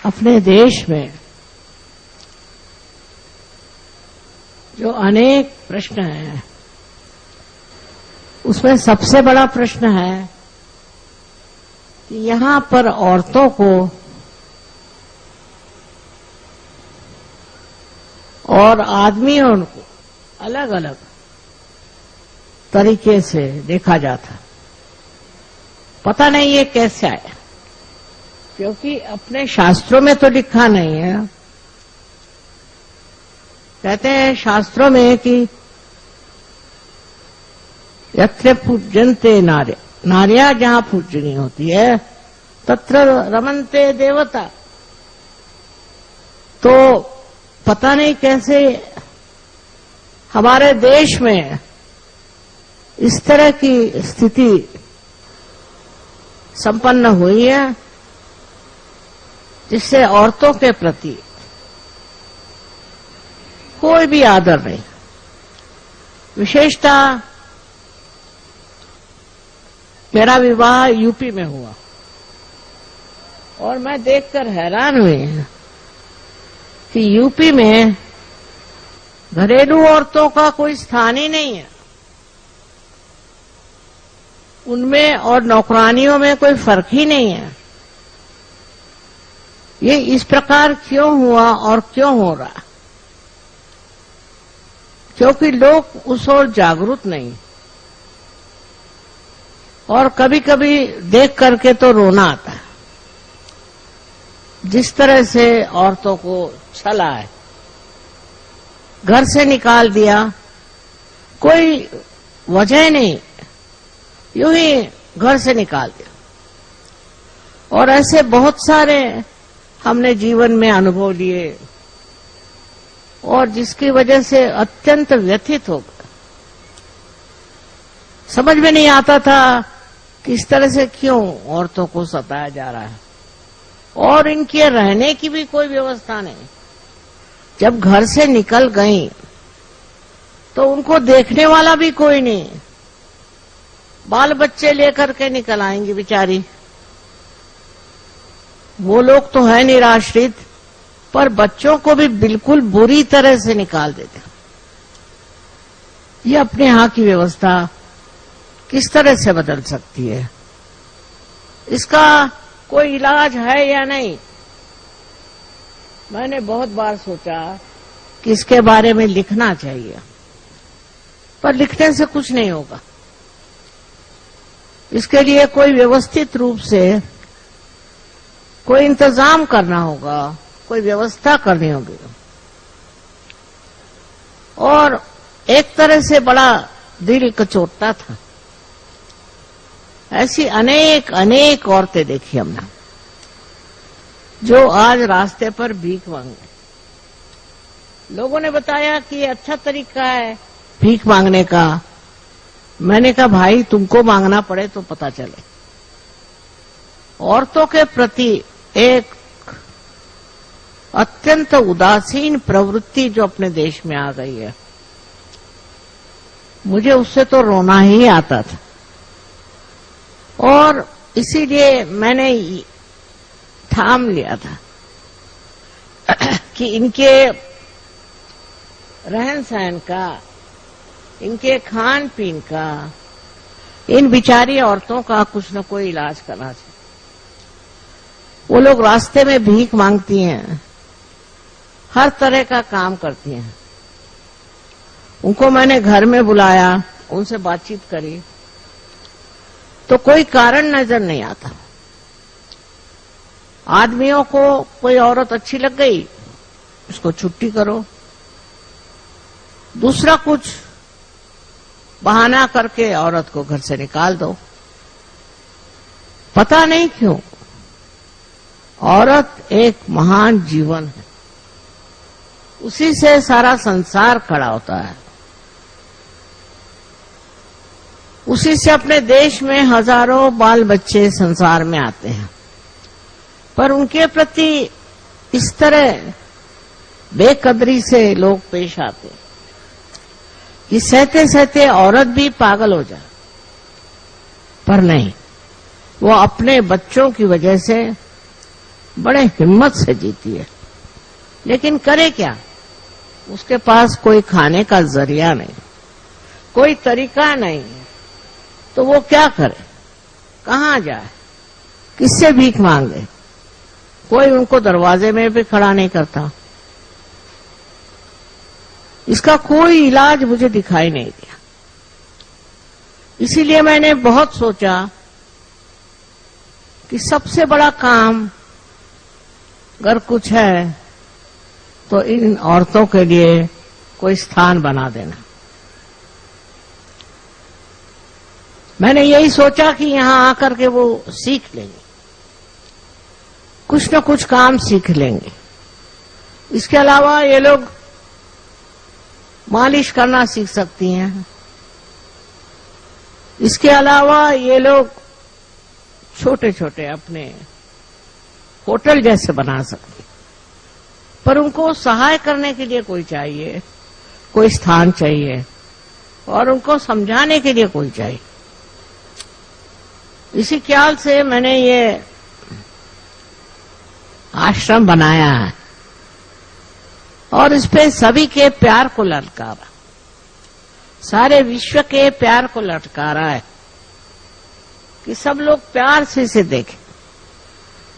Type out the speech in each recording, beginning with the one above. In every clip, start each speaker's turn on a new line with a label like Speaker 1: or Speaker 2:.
Speaker 1: अपने देश में जो अनेक प्रश्न हैं, उसमें सबसे बड़ा प्रश्न है कि यहां पर औरतों को और आदमियों को अलग अलग तरीके से देखा जाता। पता नहीं ये कैसे आया, क्योंकि अपने शास्त्रों में तो लिखा नहीं है। कहते हैं शास्त्रों में कि यत्र पूज्यन्ते नार्य, नारियां जहां पूजनीय होती है तत्र रमन्ते देवता। तो पता नहीं कैसे हमारे देश में इस तरह की स्थिति संपन्न हुई है, जिससे औरतों के प्रति कोई भी आदर नहीं। विशेषतः मेरा विवाह यूपी में हुआ और मैं देखकर हैरान हुई कि यूपी में घरेलू औरतों का कोई स्थान ही नहीं है। उनमें और नौकरानियों में कोई फर्क ही नहीं है। ये इस प्रकार क्यों हुआ और क्यों हो रहा? क्योंकि लोग उस ओर जागरूक नहीं। और कभी कभी देख करके तो रोना आता है, जिस तरह से औरतों को छला है, घर से निकाल दिया, कोई वजह नहीं, यूं ही घर से निकाल दिया। और ऐसे बहुत सारे हमने जीवन में अनुभव लिए और जिसकी वजह से अत्यंत व्यथित हो गए। समझ में नहीं आता था कि इस तरह से क्यों औरतों को सताया जा रहा है, और इनके रहने की भी कोई व्यवस्था नहीं। जब घर से निकल गई तो उनको देखने वाला भी कोई नहीं। बाल बच्चे लेकर के निकल आएंगी बेचारी। वो लोग तो है निराश्रित, पर बच्चों को भी बिल्कुल बुरी तरह से निकाल देते। ये अपने यहां की व्यवस्था किस तरह से बदल सकती है? इसका कोई इलाज है या नहीं? मैंने बहुत बार सोचा कि इसके बारे में लिखना चाहिए, पर लिखने से कुछ नहीं होगा। इसके लिए कोई व्यवस्थित रूप से कोई इंतजाम करना होगा, कोई व्यवस्था करनी होगी। और एक तरह से बड़ा दिल कचोटता था। ऐसी अनेक अनेक औरतें देखी हमने, जो आज रास्ते पर भीख मांगे। लोगों ने बताया कि ये अच्छा तरीका है भीख मांगने का। मैंने कहा भाई, तुमको मांगना पड़े तो पता चले। औरतों के प्रति एक अत्यंत उदासीन प्रवृत्ति जो अपने देश में आ गई है, मुझे उससे तो रोना ही आता था। और इसीलिए मैंने ठाम लिया था कि इनके रहन सहन का, इनके खान पीन का, इन बिचारी औरतों का कुछ न कोई इलाज करना चाहिए। वो लोग रास्ते में भीख मांगती हैं, हर तरह का काम करती हैं। उनको मैंने घर में बुलाया, उनसे बातचीत करी, तो कोई कारण नजर नहीं आता। आदमियों को कोई औरत अच्छी लग गई, उसको छुट्टी करो, दूसरा कुछ बहाना करके औरत को घर से निकाल दो। पता नहीं क्यों औरत एक महान जीवन है, उसी से सारा संसार खड़ा होता है। उसी से अपने देश में हजारों बाल बच्चे संसार में आते हैं, पर उनके प्रति इस तरह बेकदरी से लोग पेश आते हैं कि सहते सहते औरत भी पागल हो जाए। पर नहीं, वो अपने बच्चों की वजह से बड़े हिम्मत से जीती है, लेकिन करे क्या? उसके पास कोई खाने का जरिया नहीं, कोई तरीका नहीं है, तो वो क्या करे? कहाँ जाए? किससे भीख मांगे? कोई उनको दरवाजे में भी खड़ा नहीं करता। इसका कोई इलाज मुझे दिखाई नहीं दिया। इसीलिए मैंने बहुत सोचा कि सबसे बड़ा काम अगर कुछ है तो इन औरतों के लिए कोई स्थान बना देना। मैंने यही सोचा कि यहां आकर के वो सीख लेंगे, कुछ न कुछ काम सीख लेंगे। इसके अलावा ये लोग मालिश करना सीख सकती हैं। इसके अलावा ये लोग छोटे छोटे अपने होटल जैसे बना सकते, पर उनको सहाय करने के लिए कोई चाहिए, कोई स्थान चाहिए और उनको समझाने के लिए कोई चाहिए। इसी ख्याल से मैंने ये आश्रम बनाया है और इस पे सभी के प्यार को ललकारा, सारे विश्व के प्यार को ललकारा है कि सब लोग प्यार से इसे देखें।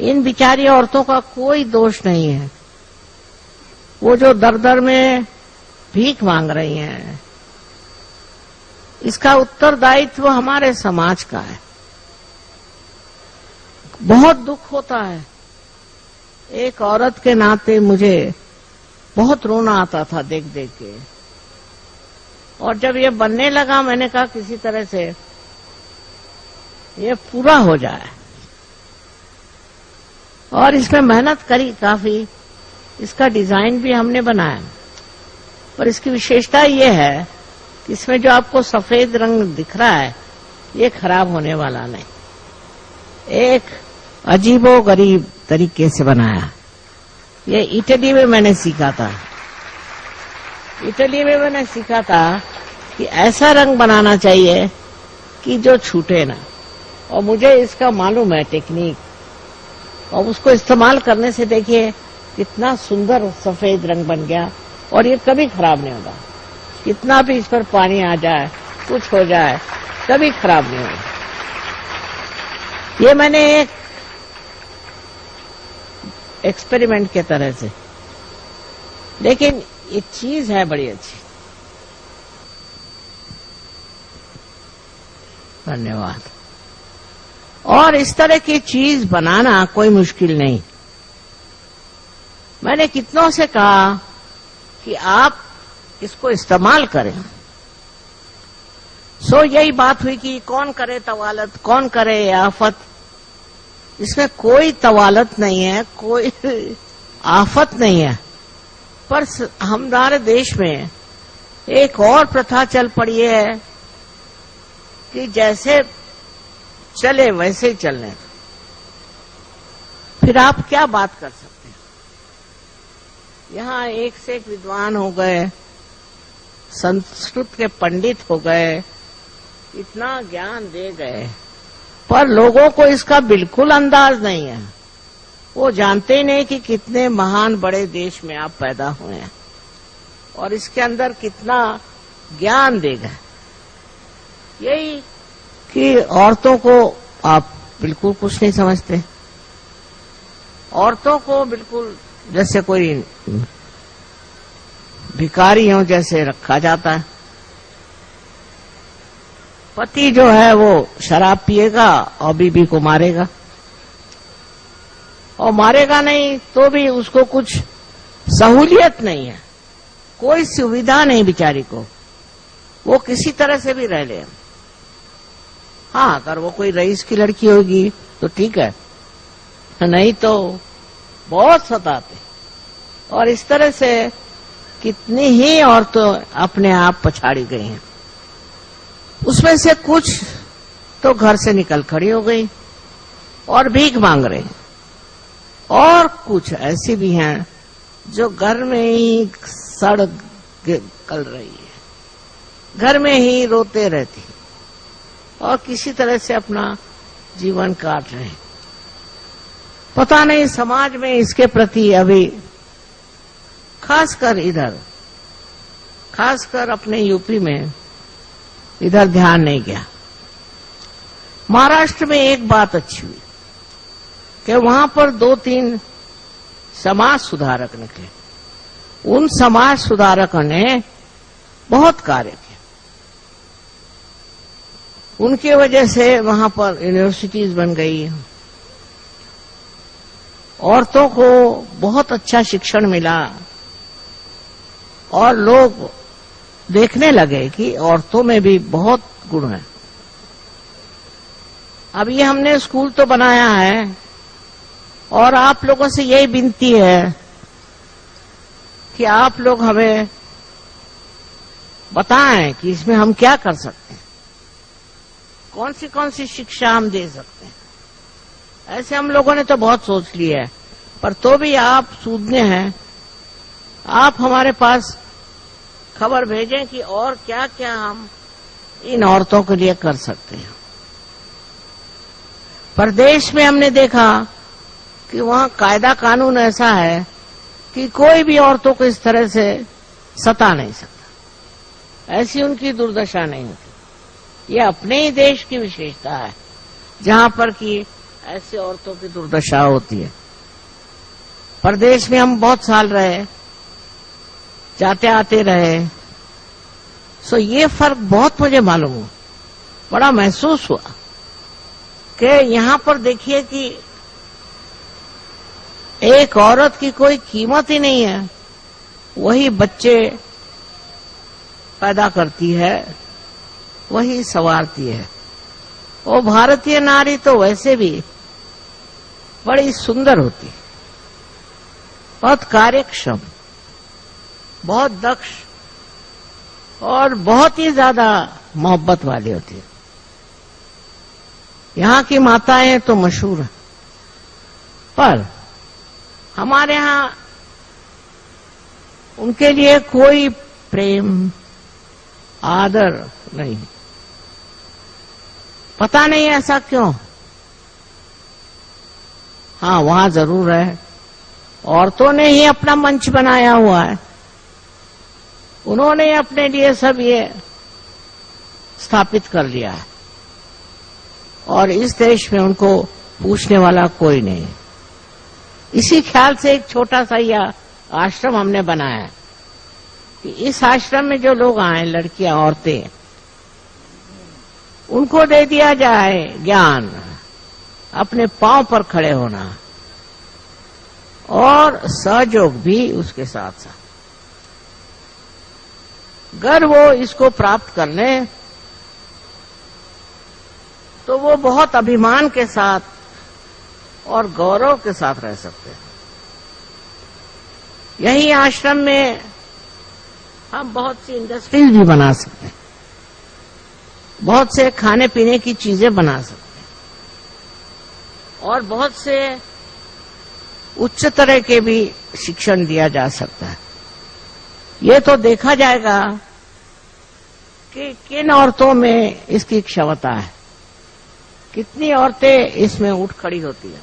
Speaker 1: इन बिचारी औरतों का कोई दोष नहीं है। वो जो दर दर में भीख मांग रही हैं, इसका उत्तरदायित्व हमारे समाज का है। बहुत दुख होता है। एक औरत के नाते मुझे बहुत रोना आता था देख देख के, और जब ये बनने लगा मैंने कहा किसी तरह से ये पूरा हो जाए, और इसमें मेहनत करी काफी। इसका डिजाइन भी हमने बनाया, पर इसकी विशेषता ये है कि इसमें जो आपको सफेद रंग दिख रहा है ये खराब होने वाला नहीं। एक अजीबो गरीब तरीके से बनाया। ये इटली में मैंने सीखा था। इटली में मैंने सीखा था कि ऐसा रंग बनाना चाहिए कि जो छूटे ना, और मुझे इसका मालूम है टेक्निक, और उसको इस्तेमाल करने से देखिए कितना सुंदर सफेद रंग बन गया और ये कभी खराब नहीं होगा। कितना भी इस पर पानी आ जाए, कुछ हो जाए, कभी खराब नहीं होगा। ये मैंने एक एक्सपेरिमेंट के तरह से, लेकिन ये चीज है बड़ी अच्छी। धन्यवाद। और इस तरह की चीज बनाना कोई मुश्किल नहीं। मैंने कितनों से कहा कि आप इसको इस्तेमाल करें। सो यही बात हुई कि कौन करे तवालत, कौन करे आफत। इसमें कोई तवालत नहीं है, कोई आफत नहीं है, पर हमारे देश में एक और प्रथा चल पड़ी है कि जैसे चले वैसे ही चलने। फिर आप क्या बात कर सकते हैं? यहाँ एक से एक विद्वान हो गए, संस्कृत के पंडित हो गए, इतना ज्ञान दे गए, पर लोगों को इसका बिल्कुल अंदाज नहीं है। वो जानते ही नहीं कि कितने महान बड़े देश में आप पैदा हुए हैं और इसके अंदर कितना ज्ञान दे गए। यही कि औरतों को आप बिल्कुल कुछ नहीं समझते। औरतों को बिल्कुल जैसे कोई भिखारियों जैसे रखा जाता है। पति जो है वो शराब पिएगा और बीबी को मारेगा, और मारेगा नहीं तो भी उसको कुछ सहूलियत नहीं है, कोई सुविधा नहीं बेचारी को। वो किसी तरह से भी रह ले। हाँ, अगर वो कोई रईस की लड़की होगी तो ठीक है, नहीं तो बहुत सताते। और इस तरह से कितनी ही औरतें अपने आप पछाड़ी गई हैं। उसमें से कुछ तो घर से निकल खड़ी हो गई और भीख मांग रही, और कुछ ऐसी भी हैं जो घर में ही सड़ गल रही है, घर में ही रोते रहती और किसी तरह से अपना जीवन काट रहे हैं। पता नहीं समाज में इसके प्रति अभी खासकर अपने यूपी में इधर ध्यान नहीं गया। महाराष्ट्र में एक बात अच्छी हुई कि वहां पर 2-3 समाज सुधारक निकले। उन समाज सुधारकों ने बहुत कार्य किया। उनकी वजह से वहां पर यूनिवर्सिटीज बन गई, औरतों को बहुत अच्छा शिक्षण मिला और लोग देखने लगे कि औरतों में भी बहुत गुण है। अब ये हमने स्कूल तो बनाया है और आप लोगों से यही विनती है कि आप लोग हमें बताएं कि इसमें हम क्या कर सकते हैं, कौन सी शिक्षा हम दे सकते हैं। ऐसे हम लोगों ने तो बहुत सोच लिया है, पर तो भी आप सूझने हैं, आप हमारे पास खबर भेजें कि और क्या क्या हम इन औरतों के लिए कर सकते हैं। प्रदेश में हमने देखा कि वहां कायदा कानून ऐसा है कि कोई भी औरतों को इस तरह से सता नहीं सकता, ऐसी उनकी दुर्दशा नहीं होती। ये अपने ही देश की विशेषता है जहां पर कि ऐसी औरतों की दुर्दशा होती है। प्रदेश में हम बहुत साल रहे, जाते आते रहे, सो ये फर्क बहुत मुझे मालूम हुआ, बड़ा महसूस हुआ कि यहां पर देखिए कि एक औरत की कोई कीमत ही नहीं है। वही बच्चे पैदा करती है, वही संवारती है। वो भारतीय नारी तो वैसे भी बड़ी सुंदर होती है, बहुत कार्यक्षम, बहुत दक्ष और बहुत ही ज्यादा मोहब्बत वाली होती है। यहाँ की माताएं तो मशहूर हैं, पर हमारे यहाँ उनके लिए कोई प्रेम आदर नहीं। पता नहीं ऐसा क्यों। हाँ, वहां जरूर है, औरतों ने ही अपना मंच बनाया हुआ है, उन्होंने अपने लिए सब ये स्थापित कर लिया है और इस देश में उनको पूछने वाला कोई नहीं। इसी ख्याल से एक छोटा सा यह आश्रम हमने बनाया है कि इस आश्रम में जो लोग आए, लड़कियां, औरतें, उनको दे दिया जाए ज्ञान, अपने पांव पर खड़े होना और सहयोग भी उसके साथ साथ। अगर वो इसको प्राप्त कर ले तो वो बहुत अभिमान के साथ और गौरव के साथ रह सकते हैं। यही आश्रम में हम बहुत सी इंडस्ट्रीज भी बना सकते हैं, बहुत से खाने पीने की चीजें बना सकते हैं और बहुत से उच्च तरह के भी शिक्षण दिया जा सकता है। ये तो देखा जाएगा कि किन औरतों में इसकी क्षमता है, कितनी औरतें इसमें उठ खड़ी होती है।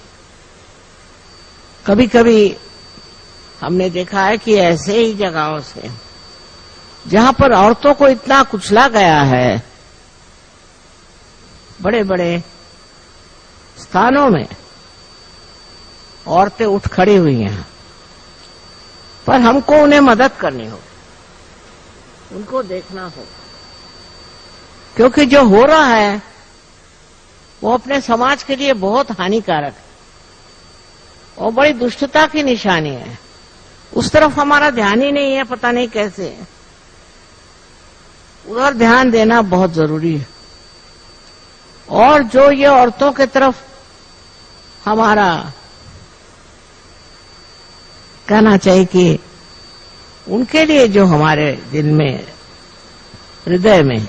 Speaker 1: कभी कभी हमने देखा है कि ऐसे ही जगहों से जहां पर औरतों को इतना कुचला गया है, बड़े बड़े स्थानों में औरतें उठ खड़ी हुई हैं, पर हमको उन्हें मदद करनी होगी, उनको देखना होगा, क्योंकि जो हो रहा है वो अपने समाज के लिए बहुत हानिकारक है और बड़ी दुष्टता की निशानी है। उस तरफ हमारा ध्यान ही नहीं है, पता नहीं कैसे। उधर ध्यान देना बहुत जरूरी है। और जो ये औरतों की तरफ हमारा कहना चाहिए कि उनके लिए जो हमारे दिल में, हृदय में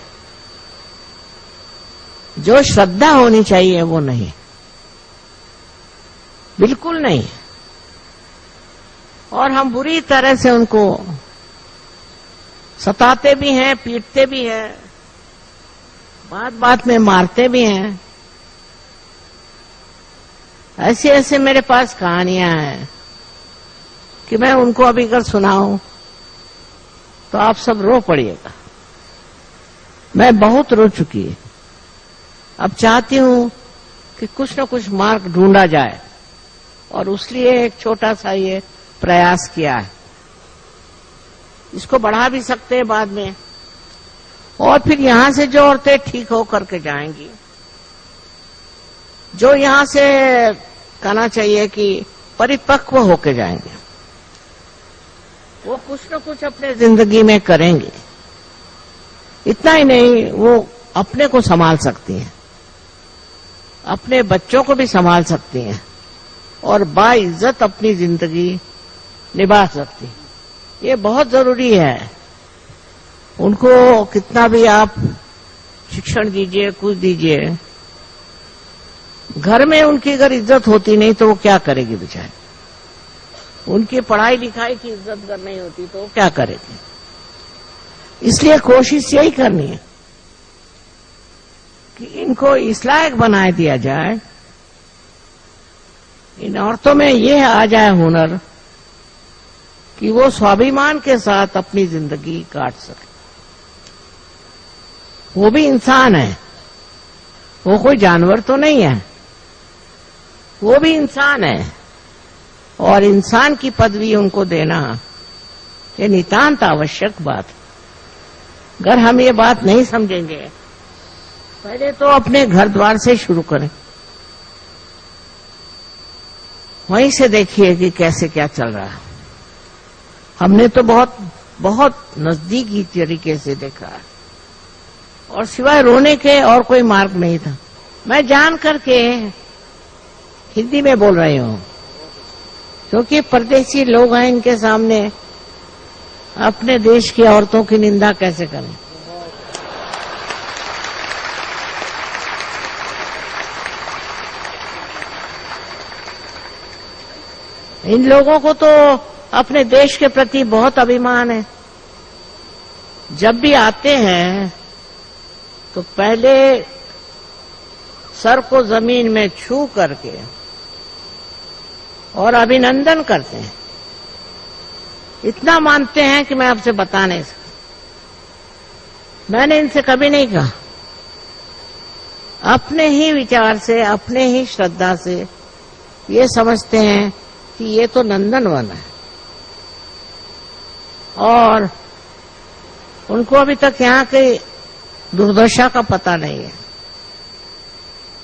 Speaker 1: जो श्रद्धा होनी चाहिए वो नहीं, बिल्कुल नहीं। और हम बुरी तरह से उनको सताते भी हैं, पीटते भी हैं, बात बात में मारते भी हैं। ऐसे ऐसे मेरे पास कहानियां हैं कि मैं उनको अभी अगर सुनाऊं तो आप सब रो पड़िएगा। मैं बहुत रो चुकी है। अब चाहती हूं कि कुछ न कुछ मार्ग ढूंढा जाए और उसलिए एक छोटा सा ये प्रयास किया है। इसको बढ़ा भी सकते हैं बाद में, और फिर यहां से जो औरतें ठीक हो करके जाएंगी, जो यहां से कहना चाहिए कि परिपक्व होके जाएंगे, वो कुछ न कुछ अपने जिंदगी में करेंगे। इतना ही नहीं, वो अपने को संभाल सकती हैं, अपने बच्चों को भी संभाल सकती हैं और बाइज्जत अपनी जिंदगी निभा सकती हैं। ये बहुत जरूरी है। उनको कितना भी आप शिक्षण दीजिए, कुछ दीजिए, घर में उनकी अगर इज्जत होती नहीं तो वो क्या करेगी बेचारी। उनकी पढ़ाई लिखाई की इज्जत अगर नहीं होती तो वो क्या करेगी। इसलिए कोशिश यही करनी है कि इनको इस लायक बना दिया जाए, इन औरतों में यह आ जाए हुनर कि वो स्वाभिमान के साथ अपनी जिंदगी काट सके। वो भी इंसान है, वो कोई जानवर तो नहीं है, वो भी इंसान है, और इंसान की पदवी उनको देना ये नितांत आवश्यक बात है। अगर हम ये बात नहीं समझेंगे, पहले तो अपने घर द्वार से शुरू करें, वहीं से देखिए कि कैसे क्या चल रहा है। हमने तो बहुत बहुत नजदीकी तरीके से देखा है, और सिवाय रोने के और कोई मार्ग नहीं था। मैं जान करके हिंदी में बोल रही हूं, क्योंकि परदेशी लोग हैं, इनके सामने अपने देश की औरतों की निंदा कैसे करें। इन लोगों को तो अपने देश के प्रति बहुत अभिमान है। जब भी आते हैं तो पहले सर को जमीन में छू करके और अभिनंदन करते हैं। इतना मानते हैं कि मैं आपसे बता नहीं सकता। मैंने इनसे कभी नहीं कहा, अपने ही विचार से, अपने ही श्रद्धा से ये समझते हैं कि ये तो नंदनवन है, और उनको अभी तक यहाँ की दुर्दशा का पता नहीं है।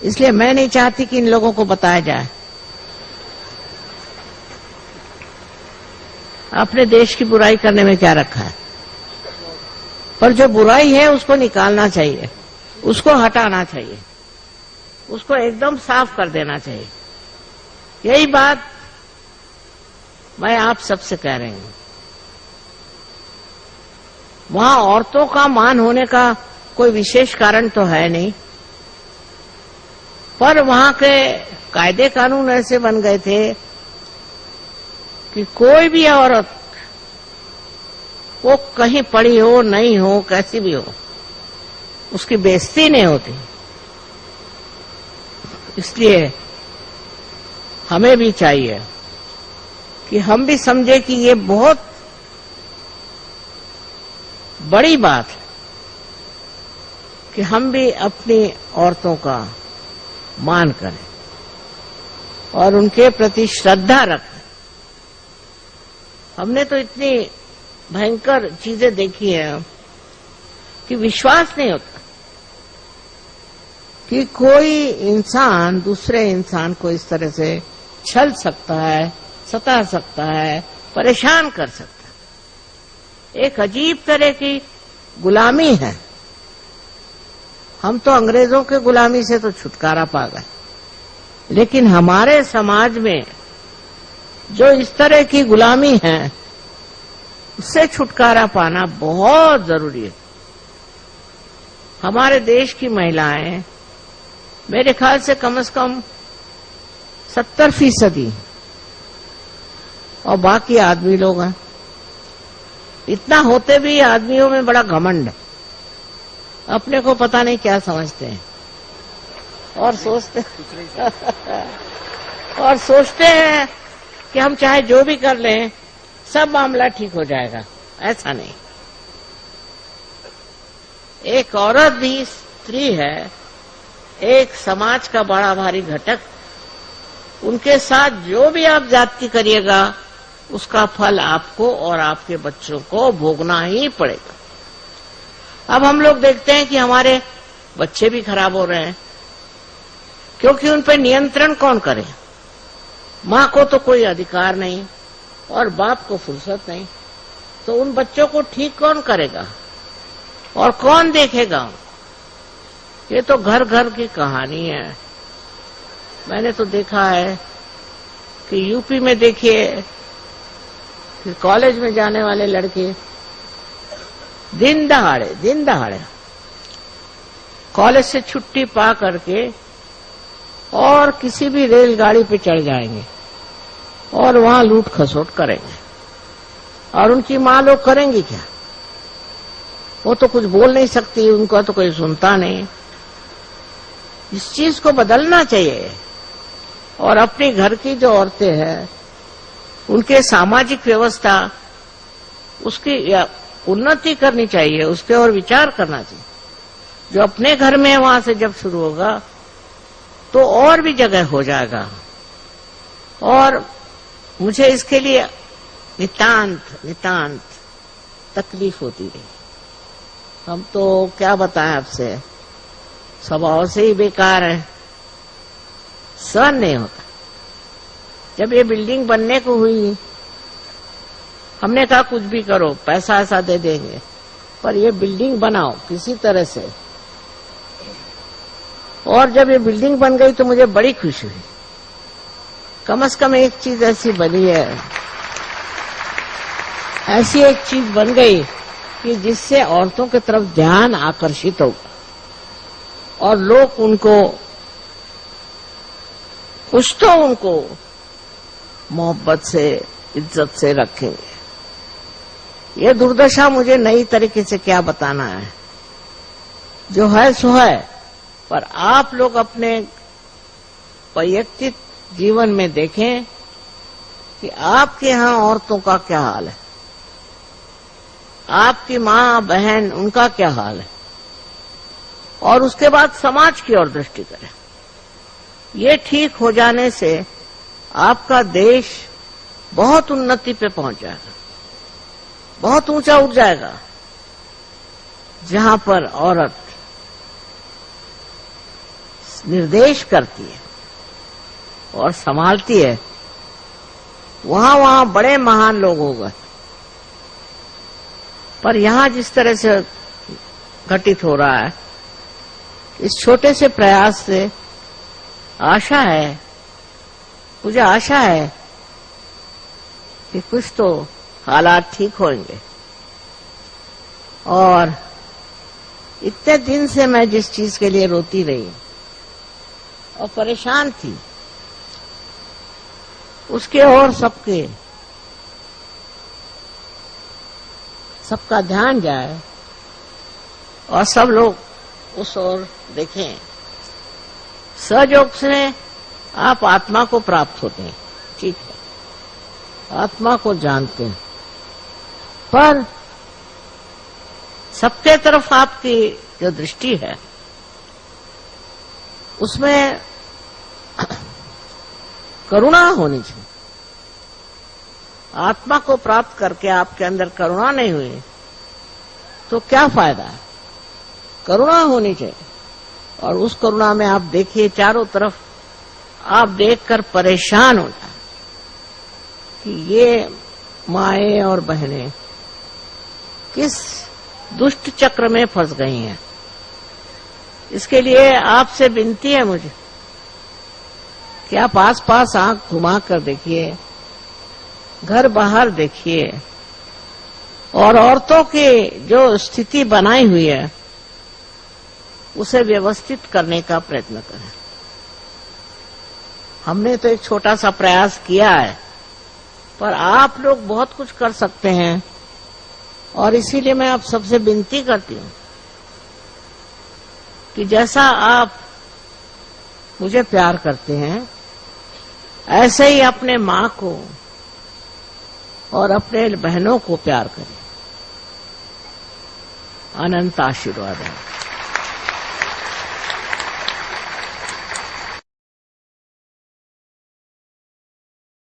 Speaker 1: इसलिए मैं नहीं चाहती कि इन लोगों को बताया जाए। अपने देश की बुराई करने में क्या रखा है, पर जो बुराई है उसको निकालना चाहिए, उसको हटाना चाहिए, उसको एकदम साफ कर देना चाहिए। यही बात मैं आप सबसे कह रही हूं। वहां औरतों का मान होने का कोई विशेष कारण तो है नहीं, पर वहां के कायदे कानून ऐसे बन गए थे कि कोई भी औरत, वो कहीं पड़ी हो नहीं हो, कैसी भी हो, उसकी बेइज्जती नहीं होती। इसलिए हमें भी चाहिए कि हम भी समझे कि ये बहुत बड़ी बात है कि हम भी अपनी औरतों का मान करें और उनके प्रति श्रद्धा रखें। हमने तो इतनी भयंकर चीजें देखी हैं कि विश्वास नहीं होता कि कोई इंसान दूसरे इंसान को इस तरह से छल सकता है, सता सकता है, परेशान कर सकता है। एक अजीब तरह की गुलामी है। हम तो अंग्रेजों के गुलामी से तो छुटकारा पा गए, लेकिन हमारे समाज में जो इस तरह की गुलामी है, उससे छुटकारा पाना बहुत जरूरी है। हमारे देश की महिलाएं मेरे ख्याल से कम 70% और बाकी आदमी लोग हैं। इतना होते भी आदमियों में बड़ा घमंड है, अपने को पता नहीं क्या समझते हैं और सोचते और सोचते हैं कि हम चाहे जो भी कर लें सब मामला ठीक हो जाएगा। ऐसा नहीं। एक औरत भी स्त्री है, एक समाज का बड़ा भारी घटक। उनके साथ जो भी आप जाति करिएगा उसका फल आपको और आपके बच्चों को भोगना ही पड़ेगा। अब हम लोग देखते हैं कि हमारे बच्चे भी खराब हो रहे हैं, क्योंकि उन पर नियंत्रण कौन करे। माँ को तो कोई अधिकार नहीं और बाप को फुर्सत नहीं, तो उन बच्चों को ठीक कौन करेगा और कौन देखेगा। ये तो घर घर की कहानी है। मैंने तो देखा है कि यूपी में देखिए कि कॉलेज में जाने वाले लड़के दिन दहाड़े कॉलेज से छुट्टी पा करके और किसी भी रेलगाड़ी पे चढ़ जाएंगे और वहां लूट खसोट करेंगे। और उनकी माँ लोग करेंगी क्या? वो तो कुछ बोल नहीं सकती, उनका तो कोई सुनता नहीं। इस चीज को बदलना चाहिए और अपने घर की जो औरतें हैं उनके सामाजिक व्यवस्था उसकी उन्नति करनी चाहिए, उसके और विचार करना चाहिए। जो अपने घर में है वहां से जब शुरू होगा तो और भी जगह हो जाएगा। और मुझे इसके लिए नितांत तकलीफ होती रही। हम तो क्या बताएं आपसे, स्वभाव से ही बेकार है, सहन नहीं होता। जब ये बिल्डिंग बनने को हुई हमने कहा कुछ भी करो, पैसा ऐसा दे देंगे, पर ये बिल्डिंग बनाओ किसी तरह से। और जब ये बिल्डिंग बन गई तो मुझे बड़ी खुशी हुई। कम से कम एक चीज ऐसी बनी है, ऐसी एक चीज बन गई कि जिससे औरतों की तरफ ध्यान आकर्षित होगा और लोग उनको कुछ तो उनको मोहब्बत से इज्जत से रखेंगे। ये दुर्दशा मुझे नई तरीके से क्या बताना है, जो है सो है। पर आप लोग अपने वैयक्तिक जीवन में देखें कि आपके यहाँ औरतों का क्या हाल है, आपकी माँ बहन उनका क्या हाल है, और उसके बाद समाज की ओर दृष्टि करें। ये ठीक हो जाने से आपका देश बहुत उन्नति पे पहुंच जाएगा, बहुत ऊंचा उठ जाएगा। जहां पर औरत निर्देश करती है और संभालती है वहां बड़े महान लोग हो गए। पर यहां जिस तरह से घटित हो रहा है, इस छोटे से प्रयास से आशा है, मुझे आशा है कि कुछ तो हालात ठीक होंगे। और इतने दिन से मैं जिस चीज के लिए रोती रही और परेशान थी, उसके और सबका ध्यान जाए और सब लोग उस ओर देखें। सहयोग से आप आत्मा को प्राप्त होते हैं, ठीक है, आत्मा को जानते हैं, पर सबके तरफ आपकी जो दृष्टि है उसमें करुणा होनी चाहिए। आत्मा को प्राप्त करके आपके अंदर करुणा नहीं हुई तो क्या फायदा है। करुणा होनी चाहिए और उस करुणा में आप देखिए चारों तरफ आप देखकर परेशान हो जाए कि ये माएं और बहनें किस दुष्ट चक्र में फंस गई हैं। इसके लिए आपसे विनती है मुझे कि आप आस पास आंख घुमा कर देखिए, घर बाहर देखिए और औरतों की जो स्थिति बनाई हुई है उसे व्यवस्थित करने का प्रयत्न करें। हमने तो एक छोटा सा प्रयास किया है, पर आप लोग बहुत कुछ कर सकते हैं और इसीलिए मैं आप सबसे विनती करती हूं कि जैसा आप मुझे प्यार करते हैं ऐसे ही अपने मां को और अपने बहनों को प्यार करें। अनंत आशीर्वाद है।